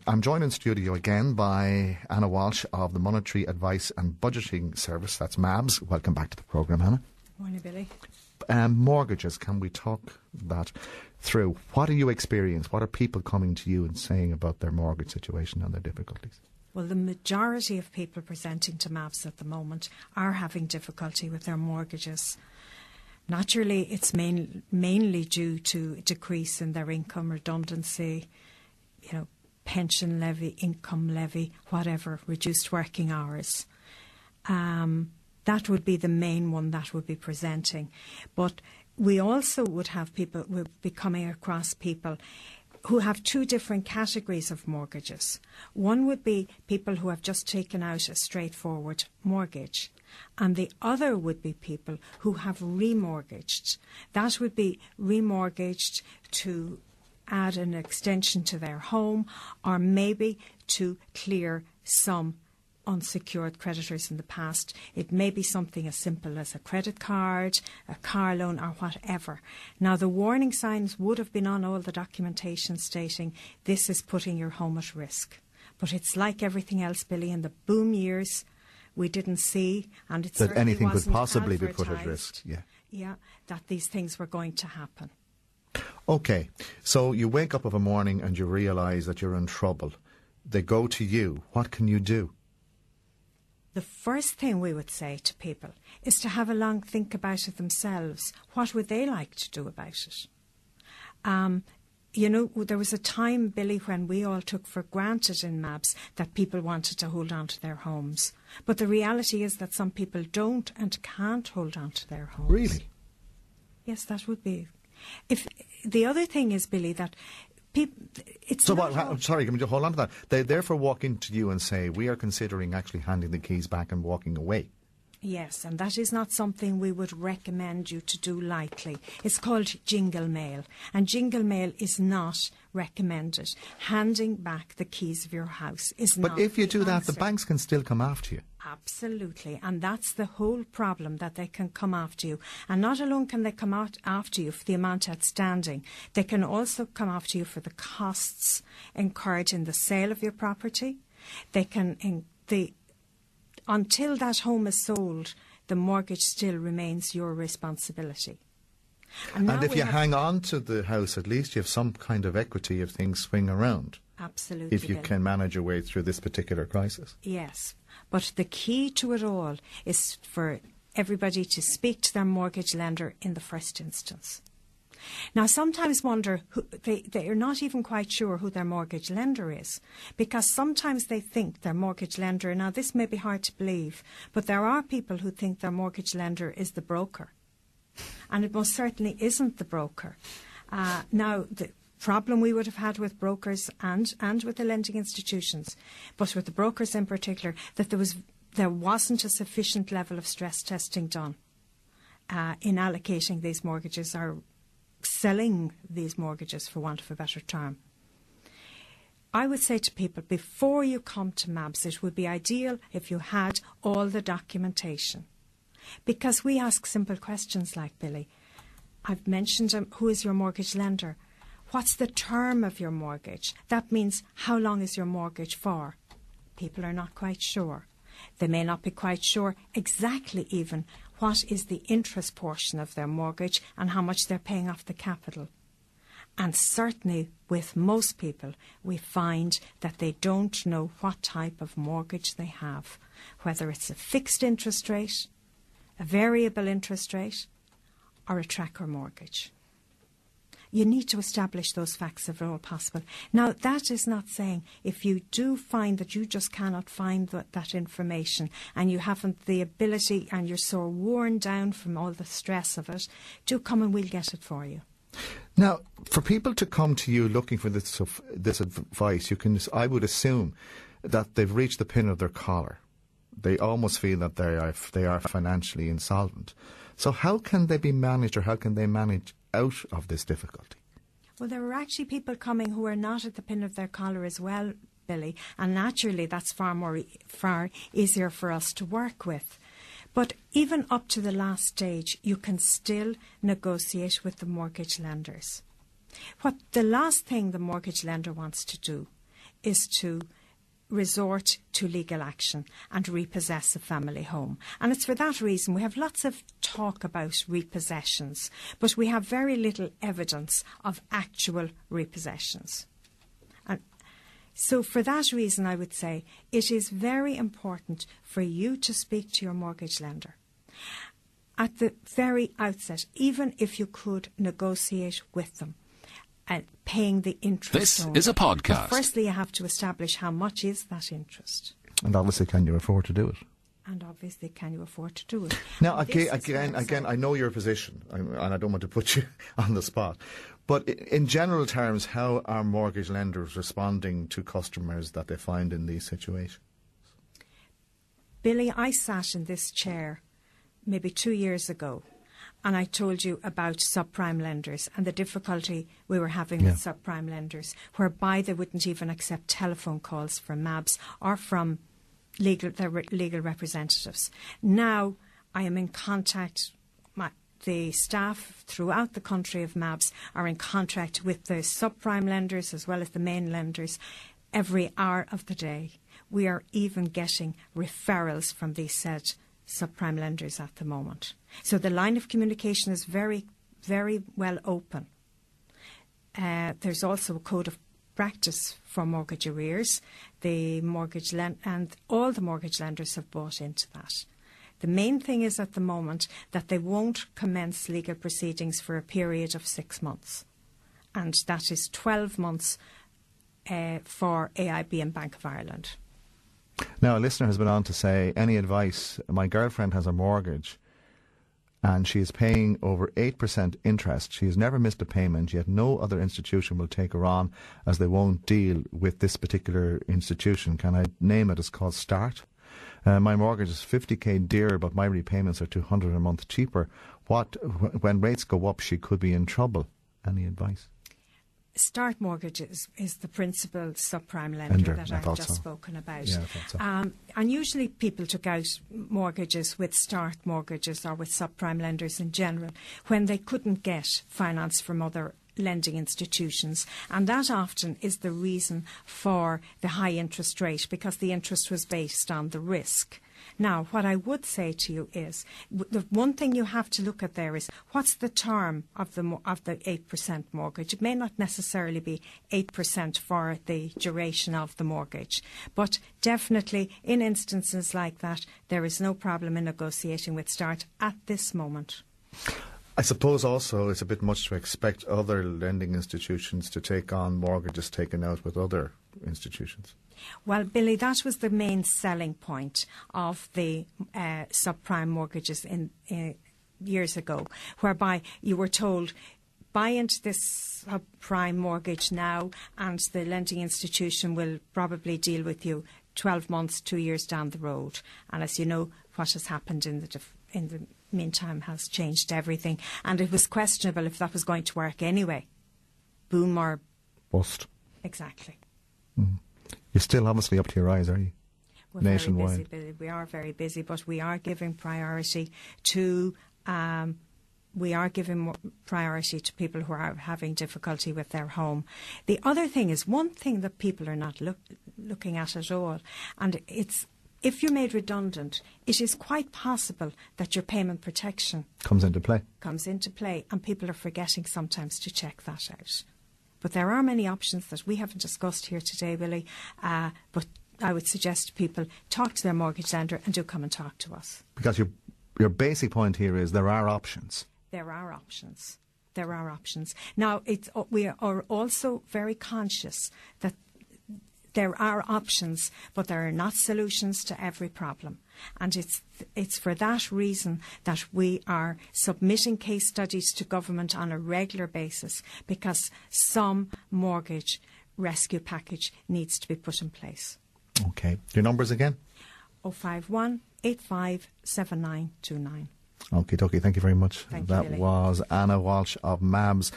I'm joined in studio again by Anna Walsh of the Monetary Advice and Budgeting Service. That's MABS. Welcome back to the programme, Anna. Morning, Billy. Mortgages, can we talk that through? What do you experience? What are people coming to you and saying about their mortgage situation and their difficulties? Well, the majority of people presenting to MABS at the moment are having difficulty with their mortgages. Naturally, it's mainly due to a decrease in their income, redundancy, pension levy, income levy, whatever, reduced working hours. That would be the main one that would be presenting. But we also would have people, we'll be coming across people who have two different categories of mortgages. One would be people who have just taken out a straightforward mortgage, and the other would be people who have remortgaged. That would be remortgaged to add an extension to their home, or maybe to clear some unsecured creditors in the past. It may be something as simple as a credit card, a car loan, or whatever. Now, the warning signs would have been on all the documentation stating this is putting your home at risk. But it's like everything else, Billy, in the boom years, we didn't see, and it that anything could wasn't possibly be put at risk. Yeah, that these things were going to happen. Okay, so you wake up of a morning and you realise that you're in trouble. They go to you. What can you do? The first thing we would say to people is to have a long think about it themselves. What would they like to do about it? There was a time, Billy, when we all took for granted in MABS that people wanted to hold on to their homes. But the reality is that some people don't and can't hold on to their homes. Really? Yes, that would be. If the other thing is, Billy, that it's so what? Sorry, can we just hold on to that? They therefore walk into you and say, "We are considering actually handing the keys back and walking away." Yes, and that is not something we would recommend you to do lightly. It's called jingle mail, and jingle mail is not recommended. Handing back the keys of your house is not. But if you do that, answer. the banks can still come after you. Absolutely, and that's the whole problem, that they can come after you. And not alone can they come out after you for the amount outstanding, they can also come after you for the costs incurred in the sale of your property. They can, until that home is sold, the mortgage still remains your responsibility. And if you hang on to the house, at least you have some kind of equity if things swing around. Absolutely. If you can manage your way through this particular crisis. Yes. But the key to it all is for everybody to speak to their mortgage lender in the first instance. Now, sometimes wonder, they are not even quite sure who their mortgage lender is, because sometimes they think their mortgage lender, now this may be hard to believe, but there are people who think their mortgage lender is the broker. And it most certainly isn't the broker. Now, the problem we would have had with brokers and with the lending institutions, but with the brokers in particular, that there wasn't a sufficient level of stress testing done in allocating these mortgages or selling these mortgages, for want of a better term. I would say to people, before you come to MABS, it would be ideal if you had all the documentation. Because we ask simple questions like, Billy, I've mentioned who is your mortgage lender? What's the term of your mortgage? That means, how long is your mortgage for? People are not quite sure. They may not be quite sure exactly even what is the interest portion of their mortgage and how much they're paying off the capital. And certainly with most people, we find that they don't know what type of mortgage they have, whether it's a fixed interest rate, a variable interest rate, or a tracker mortgage. You need to establish those facts if at all possible. Now, that is not saying if you do find that you just cannot find that information and you haven't the ability and you're so worn down from all the stress of it, do come and we'll get it for you. Now, for people to come to you looking for this advice, I would assume that they've reached the pin of their collar. They almost feel that they are financially insolvent. So how can they be managed, or how can they manage out of this difficulty? Well, there are actually people coming who are not at the pin of their collar as well, Billy, and naturally that's far easier for us to work with. But even up to the last stage, you can still negotiate with the mortgage lenders. What the last thing the mortgage lender wants to do is to resort to legal action and repossess a family home. And it's for that reason we have lots of talk about repossessions, but we have very little evidence of actual repossessions. And so for that reason, I would say it is very important for you to speak to your mortgage lender at the very outset, even if you could negotiate with them and paying the interest. This only. is a podcast. But firstly, you have to establish how much is that interest. And obviously, can you afford to do it? And obviously, can you afford to do it? Now, again, I know your position, and I don't want to put you on the spot. But in general terms, how are mortgage lenders responding to customers that they find in these situations? Billy, I sat in this chair maybe 2 years ago, and I told you about subprime lenders and the difficulty we were having with subprime lenders, whereby they wouldn't even accept telephone calls from MABS or from their legal representatives. Now I am in contact. The staff throughout the country of MABS are in contact with the subprime lenders as well as the main lenders every hour of the day. We are even getting referrals from these said subprime lenders at the moment. So the line of communication is very, very well open. There's also a code of practice for mortgage arrears. And all the mortgage lenders have bought into that. The main thing is at the moment that they won't commence legal proceedings for a period of 6 months. And that is 12 months for AIB and Bank of Ireland. Now, a listener has been on to say, any advice? My girlfriend has a mortgage and she is paying over 8% interest. She has never missed a payment, yet no other institution will take her on as they won't deal with this particular institution. Can I name it? It's called Start. My mortgage is 50k dearer, but my repayments are 200 a month cheaper. When rates go up, she could be in trouble. Any advice? Start Mortgages is the principal subprime lender that I've just spoken about. Yeah, I thought so. And usually people took out mortgages with Start Mortgages or with subprime lenders in general when they couldn't get finance from other lending institutions, and that often is the reason for the high interest rate, because the interest was based on the risk. Now, what I would say to you is, the one thing you have to look at there is, what's the term of the 8% mortgage? It may not necessarily be 8% for the duration of the mortgage, but definitely in instances like that, there is no problem in negotiating with Start at this moment. I suppose also it's a bit much to expect other lending institutions to take on mortgages taken out with other institutions. Well, Billy, that was the main selling point of the subprime mortgages in years ago, whereby you were told, buy into this subprime mortgage now and the lending institution will probably deal with you 12 months, 2 years down the road. And as you know, what has happened in the meantime has changed everything, and it was questionable if that was going to work anyway. Boom or bust. Exactly. Mm. You're still obviously up to your eyes, are you? We're nationwide. Very busy, Billy. We are very busy, but we are giving priority to people who are having difficulty with their home. The other thing is, one thing that people are not looking at all, and it's, if you're made redundant, it is quite possible that your payment protection comes into play, and people are forgetting sometimes to check that out. But there are many options that we haven't discussed here today, Billy, but I would suggest to people, talk to their mortgage lender and do come and talk to us. Because your basic point here is there are options. There are options. There are options. Now, we are also very conscious that there are options, but there are not solutions to every problem. And it's for that reason that we are submitting case studies to government on a regular basis, because some mortgage rescue package needs to be put in place. OK. Your numbers again? 051 85 7929. OK, thank you very much. Thank that you, Billy. was Anna Walsh of MABS.